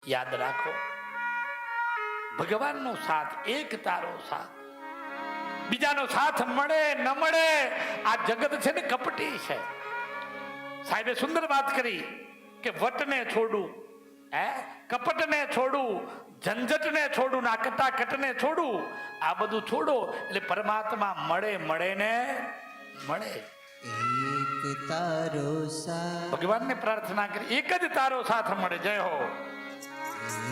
યાદ રાખો, ભગવાનનો સાથ, એક તારો સાથ. બીજાનો સાથ મળે ન મળે, આ જગત છે ને કપટી છે. સાહેબે સુંદર વાત કરી કે વટને છોડું, કપટને છોડું, ઝંઝટને છોડું, ના કટાકટને છોડું, આ બધું છોડો એટલે પરમાત્મા મળે. મળે ને મળે. એક તારો સાથ, ભગવાનને પ્રાર્થના કરી એક જ તારો સાથ મળે. જય હો.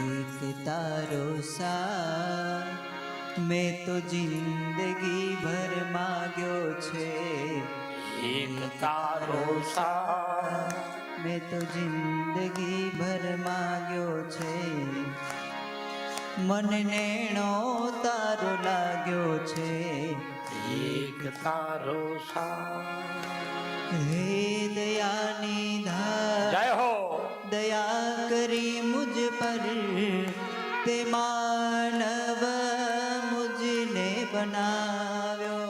એક તારો સાથ મેં તો જિંદગી ભર માગ્યો છે. એક તારો સાથ મેં તો જિંદગી ભર માગ્યો છે. મન નેણો તારો લાગ્યો છે. એક તારો સાથ. હે દયાની ધાર, જય હો. દયા કરી મુझ પર, તે માનવ મુझને બનાવ્યો.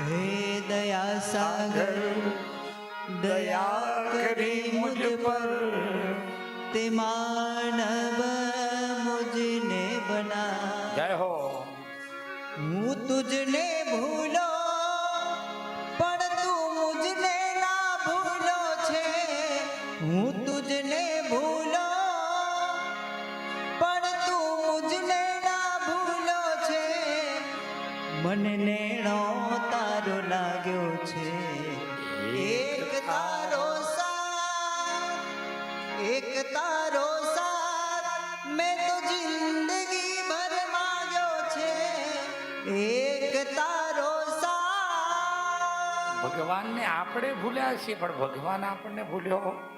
હે દયા સાગર, દયા કરી મુझ પર, તે માનવ મુझને બનાવ્યો. જય હો. હું તુજને ભૂલો પણ તું મુझને ના ભૂલો છે. હું તુજને ભૂલો પણ તું મુझને ના ભૂલો છે. મન નેણો તારો લાગ્યો છે. એક તારો સાથ, એક તારો સાથ મેં તો જિંદગી ભર માગ્યો છે. એક તારો સાથ. ભગવાનને આપણે ભૂલ્યા છીએ, પણ ભગવાન આપણને ભૂલ્યો.